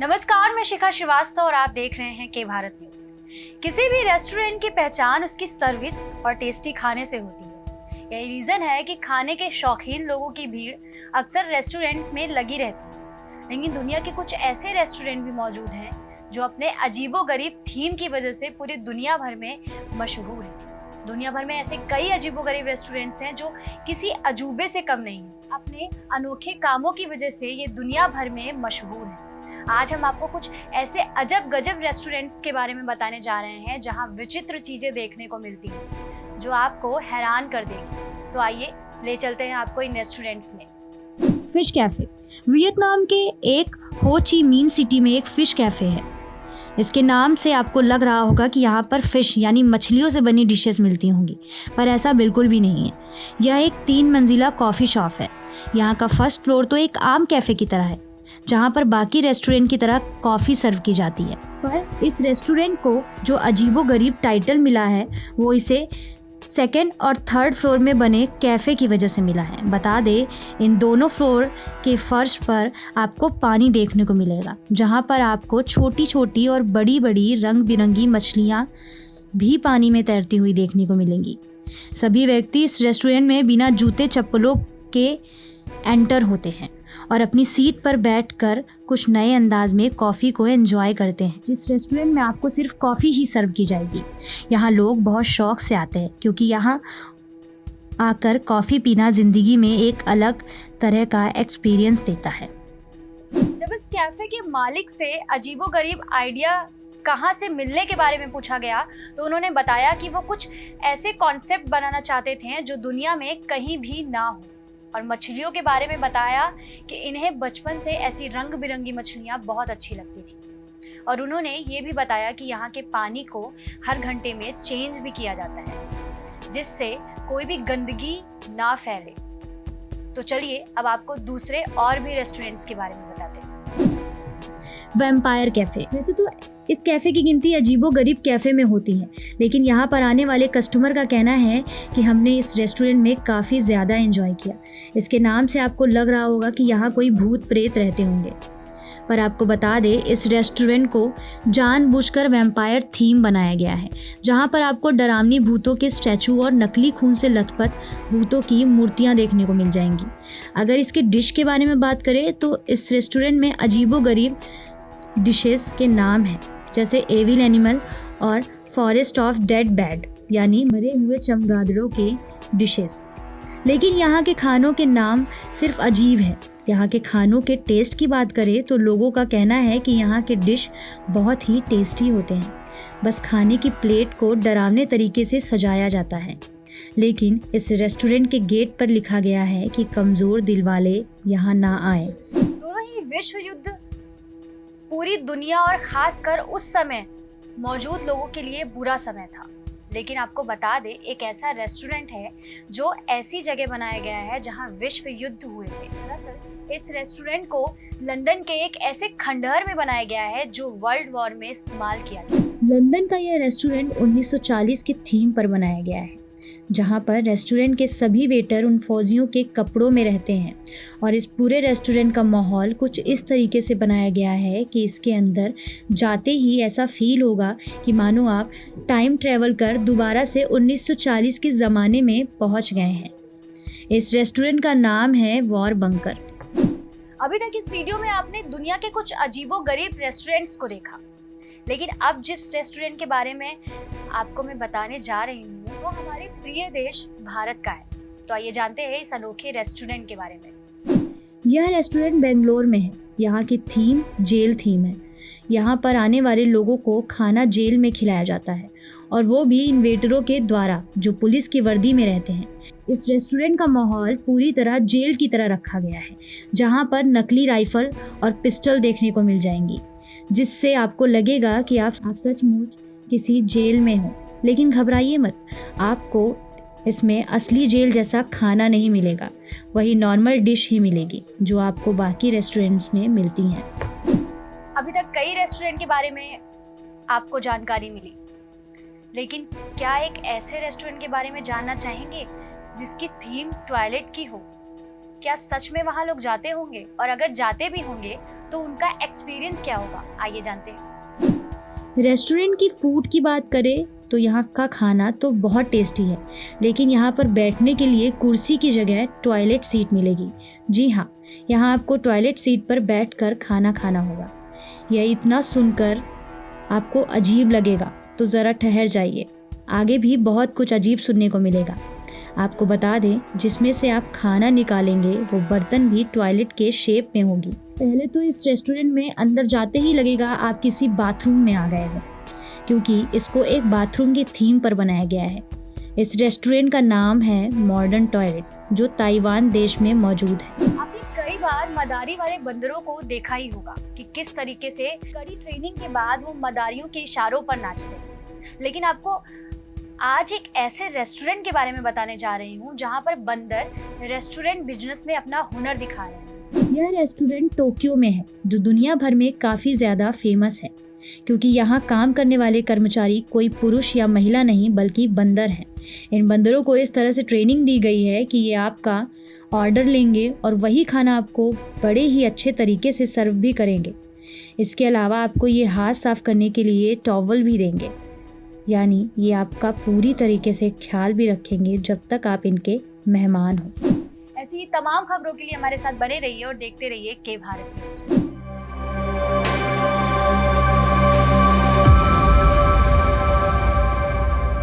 नमस्कार, मैं शिखा श्रीवास्तव और आप देख रहे हैं के भारत न्यूज। किसी भी रेस्टोरेंट की पहचान उसकी सर्विस और टेस्टी खाने से होती है। यही रीजन है कि खाने के शौकीन लोगों की भीड़ अक्सर रेस्टोरेंट्स में लगी रहती है। लेकिन दुनिया के कुछ ऐसे रेस्टोरेंट भी मौजूद हैं जो अपने अजीबोगरीब थीम की वजह से पूरी दुनिया भर में मशहूर हैं। दुनिया भर में ऐसे कई अजीबोगरीब रेस्टोरेंट्स हैं जो किसी अजूबे से कम नहीं हैं। अपने अनोखे कामों की वजह से ये दुनिया भर में मशहूर हैं। आज हम आपको कुछ ऐसे अजब गजब रेस्टोरेंट्स के बारे में बताने जा रहे हैं जहां विचित्र चीजें देखने को मिलती हैं जो आपको हैरान कर देगी। तो आइए ले चलते हैं आपको इन रेस्टोरेंट्स में। फिश कैफे वियतनाम के एक हो ची मिन सिटी में एक फिश कैफे है। इसके नाम से आपको लग रहा होगा कि यहाँ पर फिश यानी मछलियों से बनी डिशेस मिलती होंगी, पर ऐसा बिल्कुल भी नहीं है। यह एक 3 मंजिला कॉफ़ी शॉप है। यहाँ का फर्स्ट फ्लोर तो एक आम कैफ़े की तरह है, जहाँ पर बाकी रेस्टोरेंट की तरह कॉफ़ी सर्व की जाती है। पर इस रेस्टोरेंट को जो अजीबोगरीब टाइटल मिला है वो इसे सेकेंड और थर्ड फ्लोर में बने कैफ़े की वजह से मिला है। बता दे, इन दोनों फ्लोर के फर्श पर आपको पानी देखने को मिलेगा, जहाँ पर आपको छोटी छोटी और बड़ी बड़ी रंग बिरंगी मछलियाँ भी पानी में तैरती हुई देखने को मिलेंगी। सभी व्यक्ति इस रेस्टोरेंट में बिना जूते चप्पलों के एंटर होते हैं और अपनी सीट पर बैठकर कुछ नए अंदाज में कॉफ़ी को एंजॉय करते हैं। जिस रेस्टोरेंट में आपको सिर्फ कॉफ़ी ही सर्व की जाएगी। यहाँ लोग बहुत शौक से आते हैं क्योंकि यहाँ आकर कॉफ़ी पीना ज़िंदगी में एक अलग तरह का एक्सपीरियंस देता है। जब इस कैफे के मालिक से अजीबोगरीब आइडिया कहाँ से मिलने के बारे में पूछा गया तो उन्होंने बताया कि वो कुछ ऐसे कॉन्सेप्ट बनाना चाहते थे जो दुनिया में कहीं भी ना हो, और मछलियों के बारे में बताया कि इन्हें बचपन से ऐसी रंग बिरंगी मछलियाँ बहुत अच्छी लगती थी। और उन्होंने ये भी बताया कि यहाँ के पानी को हर घंटे में चेंज भी किया जाता है जिससे कोई भी गंदगी ना फैले। तो चलिए अब आपको दूसरे और भी रेस्टोरेंट्स के बारे में बताते हैं। Vampire cafe. वैसे तो इस कैफ़े की गिनती अजीबोगरीब कैफ़े में होती है, लेकिन यहाँ पर आने वाले कस्टमर का कहना है कि हमने इस रेस्टोरेंट में काफ़ी ज़्यादा एंजॉय किया। इसके नाम से आपको लग रहा होगा कि यहाँ कोई भूत प्रेत रहते होंगे, पर आपको बता दें इस रेस्टोरेंट को जानबूझकर वैम्पायर थीम बनाया गया है, जहाँ पर आपको डरावनी भूतों के स्टैचू और नकली खून से लथपथ भूतों की मूर्तियाँ देखने को मिल जाएंगी। अगर इसके डिश के बारे में बात करें तो इस रेस्टोरेंट में अजीबोगरीब डिशेस के नाम हैं, जैसे एविल एनिमल और फॉरेस्ट ऑफ डेड बैड यानी मरे हुए चमगादड़ों के डिशेस। लेकिन यहाँ के खानों के नाम सिर्फ अजीब है। यहाँ के खानों के टेस्ट की बात करें तो लोगों का कहना है कि यहाँ के डिश बहुत ही टेस्टी होते हैं, बस खाने की प्लेट को डरावने तरीके से सजाया जाता है। लेकिन इस रेस्टोरेंट के गेट पर लिखा गया है कि कमज़ोर दिल वाले यहाँ ना आए। दोनों ही विश्व युद्ध पूरी दुनिया और खासकर उस समय मौजूद लोगों के लिए बुरा समय था। लेकिन आपको बता दें, एक ऐसा रेस्टोरेंट है जो ऐसी जगह बनाया गया है जहां विश्व युद्ध हुए थे। दरअसल इस रेस्टोरेंट को लंदन के एक ऐसे खंडहर में बनाया गया है जो वर्ल्ड वॉर में इस्तेमाल किया गया। लंदन का यह रेस्टोरेंट 1940 की थीम पर बनाया गया है, जहाँ पर रेस्टोरेंट के सभी वेटर उन फौजियों के कपड़ों में रहते हैं। और इस पूरे रेस्टोरेंट का माहौल कुछ इस तरीके से बनाया गया है कि इसके अंदर जाते ही ऐसा फील होगा कि मानो आप टाइम ट्रैवल कर दोबारा से 1940 के ज़माने में पहुँच गए हैं। इस रेस्टोरेंट का नाम है वॉर बंकर। अभी तक इस वीडियो में आपने दुनिया के कुछ अजीबोगरीब रेस्टोरेंट्स को देखा, लेकिन अब जिस रेस्टोरेंट के बारे में आपको मैं बताने जा रही हूँ वो हमारे प्रिय देश भारत का है। तो आइए जानते हैं इस अनोखे रेस्टोरेंट के बारे में। यह रेस्टोरेंट बेंगलोर में है। यहाँ की थीम जेल थीम है। यहाँ पर आने वाले लोगों को खाना जेल में खिलाया जाता है, और वो भी इन वेटरों के द्वारा जो पुलिस की वर्दी में रहते हैं। इस रेस्टोरेंट का माहौल पूरी तरह जेल की तरह रखा गया है, जहाँ पर नकली राइफल और पिस्टल देखने को मिल जाएंगी, जिससे आपको लगेगा कि आप सचमुच किसी जेल में हो। लेकिन घबराइए मत, आपको इसमें असली जेल जैसा खाना नहीं मिलेगा, वही नॉर्मल डिश ही मिलेगी जो आपको बाकी रेस्टोरेंट्स में मिलती हैं। अभी तक कई रेस्टोरेंट के बारे में आपको जानकारी मिली, लेकिन क्या एक ऐसे रेस्टोरेंट के बारे में जानना चाहेंगे जिसकी थीम टॉयलेट की हो? क्या सच में वहाँ लोग जाते होंगे, और अगर जाते भी होंगे तो उनका एक्सपीरियंस क्या होगा, आइए जानते हैं। रेस्टोरेंट की फूड की बात करें तो यहाँ का खाना तो बहुत टेस्टी है, लेकिन यहाँ पर बैठने के लिए कुर्सी की जगह टॉयलेट सीट मिलेगी। जी हाँ, यहाँ आपको टॉयलेट सीट पर बैठकर खाना खाना होगा। यह इतना सुनकर आपको अजीब लगेगा तो ज़रा ठहर जाइए, आगे भी बहुत कुछ अजीब सुनने को मिलेगा। आपको बता दें, जिसमें से आप खाना निकालेंगे वो बर्तन भी टॉयलेट के शेप में होगी। पहले तो इस रेस्टोरेंट में अंदर जाते ही लगेगा आप किसी बाथरूम में आ गए हैं, क्योंकि इसको एक बाथरूम की थीम पर बनाया गया है। इस रेस्टोरेंट का नाम है मॉडर्न टॉयलेट, जो ताइवान देश में मौजूद है। आपने कई बार मदारी वाले बंदरों को देखा ही होगा कि किस तरीके से कड़ी ट्रेनिंग के बाद वो मदारियों के इशारों पर नाचते हैं। लेकिन आपको आज एक ऐसे रेस्टोरेंट के बारे में बताने जा रही हूँ जहाँ पर बंदर रेस्टोरेंट बिजनेस में अपना हुनर दिखा रहे हैं। यह रेस्टोरेंट टोक्यो में है, जो दुनिया भर में काफ़ी ज़्यादा फेमस है, क्योंकि यहाँ काम करने वाले कर्मचारी कोई पुरुष या महिला नहीं बल्कि बंदर हैं। इन बंदरों को इस तरह से ट्रेनिंग दी गई है कि ये आपका ऑर्डर लेंगे और वही खाना आपको बड़े ही अच्छे तरीके से सर्व भी करेंगे। इसके अलावा आपको ये हाथ साफ करने के लिए टॉवल भी देंगे, यानी ये आपका पूरी तरीके से ख्याल भी रखेंगे जब तक आप इनके मेहमान हो। ऐसी ही तमाम खबरों के लिए हमारे साथ बने रहिए और देखते रहिए के भारत न्यूज़।